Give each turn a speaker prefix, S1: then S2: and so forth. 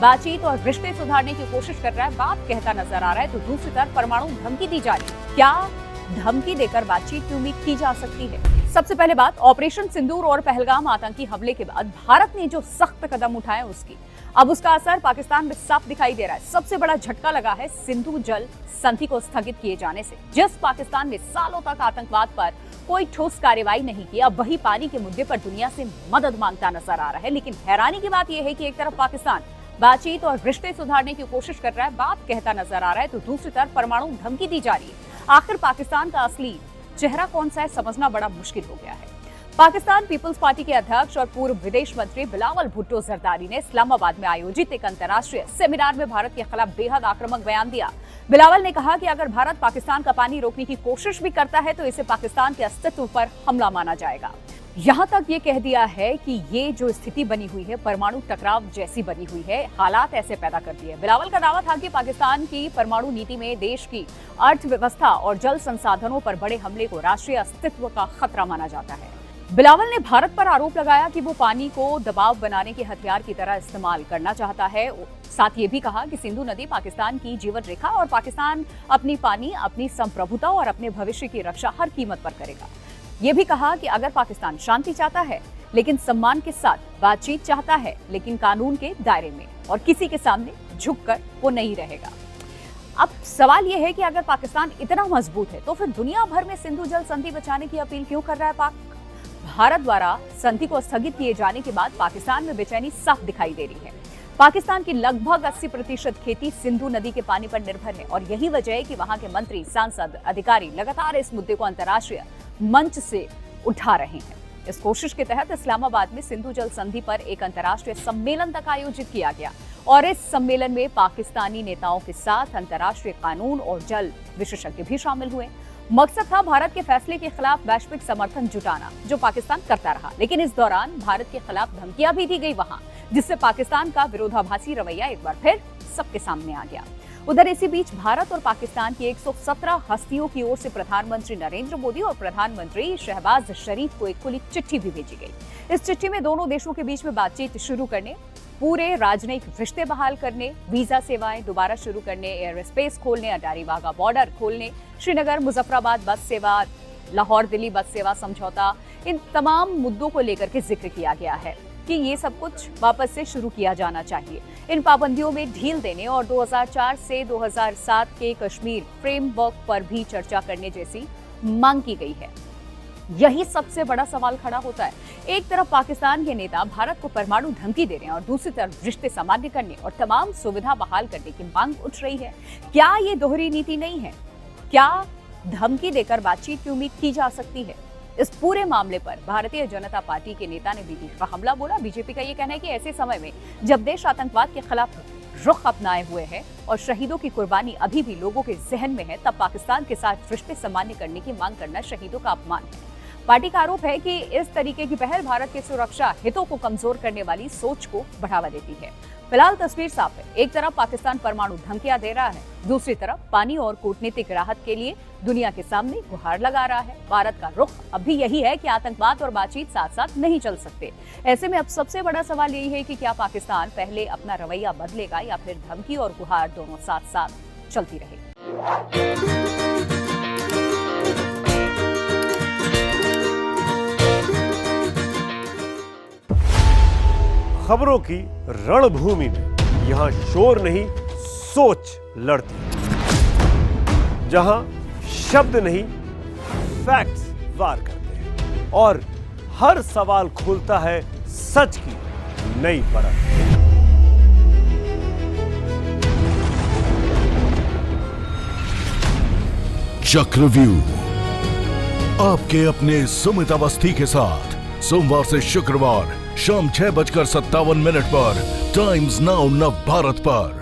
S1: बातचीत और रिश्ते सुधारने की कोशिश कर रहा है, बात कहता नजर आ रहा है, तो दूसरी तरफ परमाणु धमकी दी जा रही है। क्या धमकी देकर बातचीत की उम्मीद की जा सकती है? सबसे पहले बात ऑपरेशन सिंदूर और पहलगाम आतंकी हमले के बाद भारत ने जो सख्त कदम उठाए उसकी अब उसका असर पाकिस्तान में साफ दिखाई दे रहा है। सबसे बड़ा झटका लगा है सिंधु जल संधि को स्थगित किए जाने से। जिस पाकिस्तान ने सालों तक आतंकवाद पर कोई ठोस कार्रवाई नहीं की, अब वही पानी के मुद्दे पर दुनिया से मदद मांगता नजर आ रहा है। लेकिन हैरानी की बात यह है कि एक तरफ पाकिस्तान बातचीत और रिश्ते सुधारने की कोशिश कर रहा है, बात कहता नजर आ रहा है, तो दूसरी तरफ परमाणु धमकी दी जा रही है। आखिर पाकिस्तान का असली चेहरा कौन सा है, समझना बड़ा मुश्किल हो गया है। पाकिस्तान पीपल्स पार्टी के अध्यक्ष और पूर्व विदेश मंत्री बिलावल भुट्टो जरदारी ने इस्लामाबाद में आयोजित एक अंतर्राष्ट्रीय सेमिनार में भारत के खिलाफ बेहद आक्रामक बयान दिया। बिलावल ने कहा कि अगर भारत पाकिस्तान का पानी रोकने की कोशिश भी करता है तो इसे पाकिस्तान के अस्तित्व पर हमला माना जाएगा। यहां तक ये कह दिया है कि ये जो स्थिति बनी हुई है परमाणु टकराव जैसी बनी हुई है, हालात ऐसे पैदा कर दिए। बिलावल का दावा था कि पाकिस्तान की परमाणु नीति में देश की अर्थव्यवस्था और जल संसाधनों पर बड़े हमले को राष्ट्रीय अस्तित्व का खतरा माना जाता है। बिलावल ने भारत पर आरोप लगाया कि वो पानी को दबाव बनाने के हथियार की तरह इस्तेमाल करना चाहता है। साथ ये भी कहा कि सिंधु नदी पाकिस्तान की जीवन रेखा और पाकिस्तान अपनी पानी, अपनी संप्रभुता और अपने भविष्य की रक्षा हर कीमत पर करेगा। ये भी कहा कि अगर पाकिस्तान शांति चाहता है लेकिन सम्मान के साथ, बातचीत चाहता है लेकिन कानून के दायरे में, और किसी के सामने झुककर वो नहीं रहेगा। अब सवाल ये है कि अगर पाकिस्तान इतना मजबूत है तो फिर दुनिया भर में सिंधु जल संधि बचाने की अपील क्यों कर रहा है पाक? भारत द्वारा संधि को स्थगित किए जाने के बाद पाकिस्तान में बेचैनी साफ दिखाई दे रही है। पाकिस्तान की लगभग 80% खेती सिंधु नदी के पानी पर निर्भर है और यही वजह है कि वहां के मंत्री, सांसद, अधिकारी लगातार इस मुद्दे को अंतर्राष्ट्रीय मंच से उठा रहे हैं। इस कोशिश के तहत इस्लामाबाद में सिंधु जल संधि पर एक अंतर्राष्ट्रीय सम्मेलन तक आयोजित किया गया और इस सम्मेलन में पाकिस्तानी नेताओं के साथ अंतर्राष्ट्रीय कानून और जल विशेषज्ञ भी शामिल हुए। मकसद था भारत के फैसले के खिलाफ वैश्विक समर्थन जुटाना, जो पाकिस्तान करता रहा। लेकिन इस दौरान भारत के खिलाफ धमकियां भी दी गई वहां, जिससे पाकिस्तान का विरोधाभासी रवैया एक बार फिर सबके सामने आ गया। उधर इसी बीच भारत और पाकिस्तान की 117 हस्तियों की ओर से प्रधानमंत्री नरेंद्र मोदी और प्रधानमंत्री शहबाज शरीफ को एक खुली चिट्ठी भी भेजी गई। इस चिट्ठी में दोनों देशों के बीच में बातचीत शुरू करने, पूरे राजनयिक रिश्ते बहाल करने, वीजा सेवाएं दोबारा शुरू करने, एयर स्पेस खोलने, अटारी वाघा बॉर्डर खोलने, श्रीनगर मुजफ्फराबाद बस सेवा, लाहौर दिल्ली बस सेवा समझौता, इन तमाम मुद्दों को लेकर के जिक्र किया गया है कि ये सब कुछ वापस से शुरू किया जाना चाहिए। इन पाबंदियों में ढील देने और 2004 से 2007 के कश्मीर फ्रेमवर्क पर भी चर्चा करने जैसी मांग की गई है। यही सबसे बड़ा सवाल खड़ा होता है। एक तरफ पाकिस्तान के नेता भारत को परमाणु धमकी दे रहे हैं और दूसरी तरफ रिश्ते सामान्य करने और तमाम सुविधा बहाल करने की मांग उठ रही है। क्या ये दोहरी नीति नहीं है? क्या धमकी देकर बातचीत की उम्मीद की जा सकती है? इस पूरे मामले पर भारतीय जनता पार्टी के नेता ने भी तीखा हमला बोला। बीजेपी का ये कहना है कि ऐसे समय में जब देश आतंकवाद के खिलाफ रुख अपनाए हुए है और शहीदों की कुर्बानी अभी भी लोगों के जहन में है, तब पाकिस्तान के साथ रिश्ते सामान्य करने की मांग करना शहीदों का अपमान है। पार्टी का आरोप है कि इस तरीके की पहल भारत के सुरक्षा हितों को कमजोर करने वाली सोच को बढ़ावा देती है। फिलहाल तस्वीर साफ है। एक तरफ पाकिस्तान परमाणु धमकियां दे रहा है, दूसरी तरफ पानी और कूटनीतिक राहत के लिए दुनिया के सामने गुहार लगा रहा है। भारत का रुख अब भी यही है कि आतंकवाद और बातचीत साथ साथ नहीं चल सकते। ऐसे में अब सबसे बड़ा सवाल यही है कि क्या पाकिस्तान पहले अपना रवैया बदलेगा या फिर धमकी और गुहार दोनों साथ साथ चलती रहेगी।
S2: खबरों की रणभूमि में यहां शोर नहीं, सोच लड़ती है। जहां शब्द नहीं, फैक्ट्स वार करते हैं और हर सवाल खोलता है सच की नई परत।
S3: चक्रव्यूह आपके अपने सुमित अवस्थी के साथ सोमवार से शुक्रवार शाम 6:57 पर टाइम्स नाउ नव भारत पर।